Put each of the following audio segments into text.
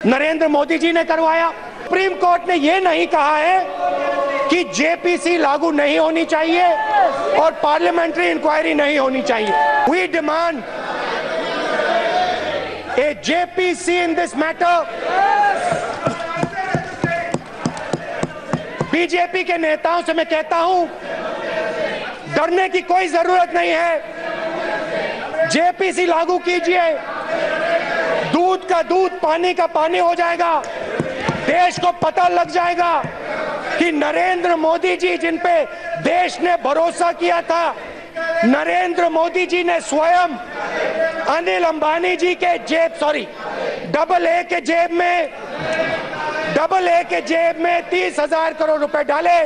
नरेंद्र मोदी जी ने करवाया। Supreme court ने यह नहीं कहा है कि जेपीसी लागू नहीं होनी चाहिए और पार्लियामेंट्री इंक्वायरी नहीं होनी चाहिए। We demand a JPC in this matter. BJP के नेताओं से मैं कहता हूं, डरने की कोई जरूरत नहीं है। जेपीसी लागू कीजिए, दूध का दूध पानी का पानी हो जाएगा। देश को पता लग जाएगा कि नरेंद्र मोदी जी, जिन पे देश ने भरोसा किया था, नरेंद्र मोदी जी ने स्वयं अनिल अंबानी जी के डबल ए के जेब में 30,000 करोड़ रुपए डाले।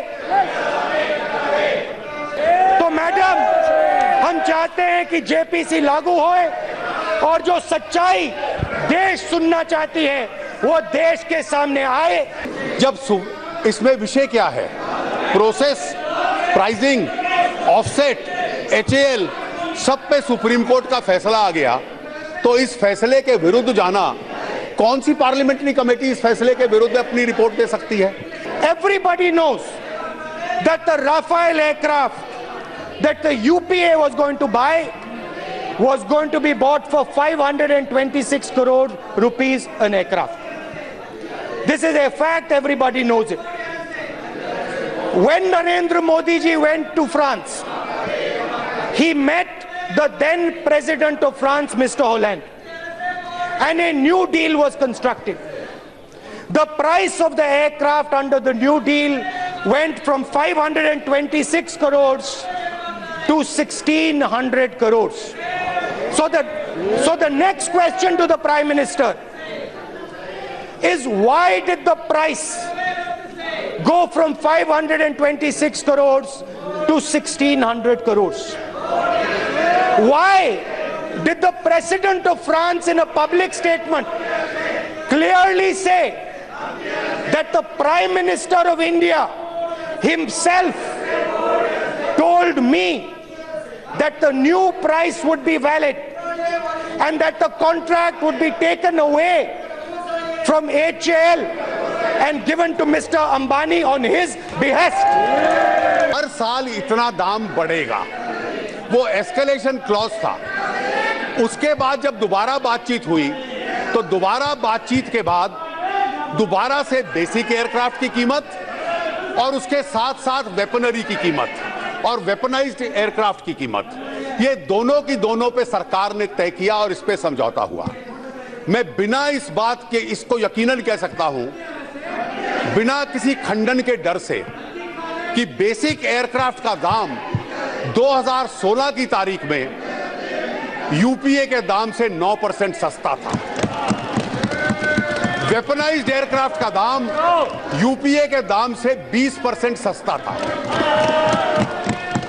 तो मैडम, हम चाहते हैं कि जेपीसी लागू होए और जो सच्चाई देश सुनना चाहती है वो देश के सामने आए। जब इसमें विषय क्या है, प्रोसेस, प्राइसिंग, ऑफसेट, एचएएल, सब पे सुप्रीम कोर्ट का फैसला आ गया, तो इस फैसले के विरुद्ध जाना, कौन सी पार्लियामेंट्री कमेटी इस फैसले के विरुद्ध अपनी रिपोर्ट दे सकती है? Everybody knows that the Rafale aircraft that the UPA was going to buy was going to be bought for 526 crore rupees an aircraft. This is a fact, everybody knows it. When Narendra Modi ji went to France, he met the then president of France, Mr. Hollande, and a new deal was constructed. The price of the aircraft under the new deal went from 526 crores to 1,600 crores. So the next question to the Prime Minister is, why did the price go from 526 crores to 1,600 crores? Why did the President of France in a public statement clearly say that the Prime Minister of India himself told me that the new price would be valid and that the contract would be taken away from HAL and given to Mr. Ambani on his behest? हर साल इतना दाम बढ़ेगा, वो escalation clause था। उसके बाद जब दोबारा बातचीत हुई, तो दोबारा बातचीत के बाद दोबारा से बेसिक एयरक्राफ्ट की कीमत और उसके साथ साथ वेपनरी की कीमत और वेपनाइज्ड एयरक्राफ्ट की कीमत, ये दोनों की दोनों पे सरकार ने तय किया और इस पे समझौता हुआ। मैं बिना इस बात के, इसको यकीनन कह सकता हूं, बिना किसी खंडन के डर से, कि बेसिक एयरक्राफ्ट का दाम 2016 की तारीख में यूपीए के दाम से 9% सस्ता था। वेपनाइज्ड एयरक्राफ्ट का दाम यूपीए के दाम से 20% सस्ता था।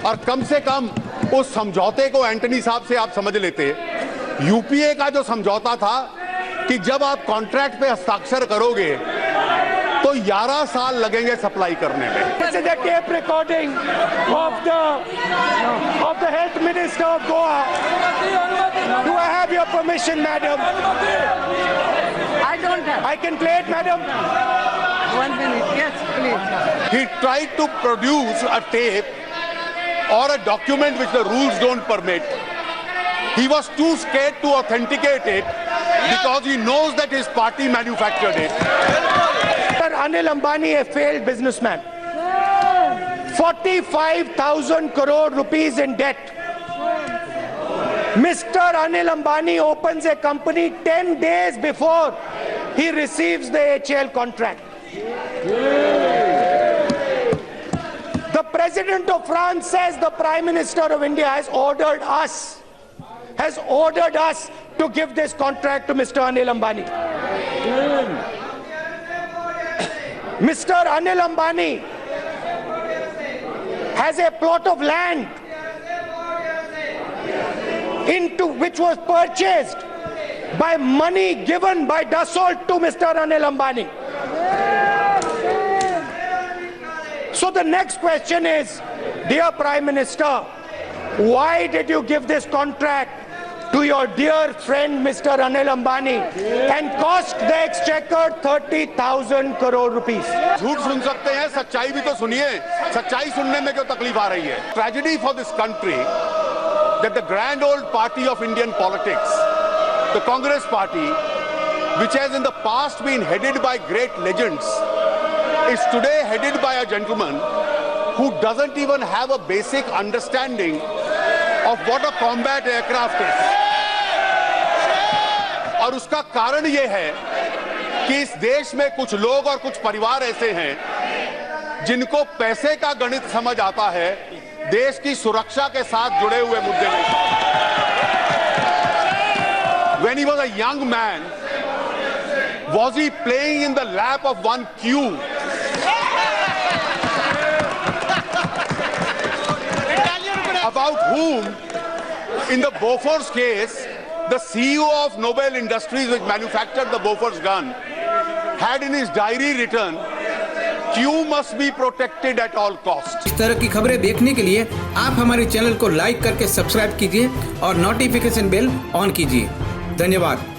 और कम से कम उस समझौते को एंटनी साहब से आप समझ लेते, यूपीए का जो समझौता था कि जब आप कॉन्ट्रैक्ट पे हस्ताक्षर करोगे तो 11 साल लगेंगे सप्लाई करने में। This is a tape recording of the health minister of Goa. Do I have your permission, madam? I don't have. I can play it, madam. 1 minute, yes, please. He tried to produce a tape or a document which the rules don't permit. He was too scared to authenticate it because he knows that his party manufactured it. Anil Ambani, a failed businessman, 45,000 crore rupees in debt. Mr. Anil Ambani opens a company 10 days before he receives the HAL contract. The President of France says the Prime Minister of India has ordered us to give this contract to Mr. Anil Ambani. Mr. Anil Ambani has a plot of land which was purchased by money given by Dassault to Mr. Anil Ambani. So the next question is, dear Prime Minister, why did you give this contract to your dear friend Mr. Anil Ambani and cost the exchequer 30,000 crore rupees. झूठ सुन सकते हैं, सच्चाई भी तो सुनिए। सच्चाई सुनने में क्यों तकलीफ आ रही है? Tragedy for this country that the grand old party of Indian politics, the Congress party, which has in the past been headed by great legends, is today headed by a gentleman who doesn't even have a basic understanding of what a combat aircraft is. और उसका कारण यह है कि इस देश में कुछ लोग और कुछ परिवार ऐसे हैं जिनको पैसे का गणित समझ आता है, देश की सुरक्षा के साथ जुड़े हुए मुद्दे नहीं। When he was a young man, was he playing in the lap of one Q? About whom, in the Bofors case, the CEO of Nobel Industries, which manufactured the Bofors gun, had in his diary written, Q must be protected at all costs. इस तरह की खबरें देखने के लिए आप हमारे channel को लाइक करके सब्सक्राइब कीजिए और नोटिफिकेशन बेल ऑन कीजिए। धन्यवाद।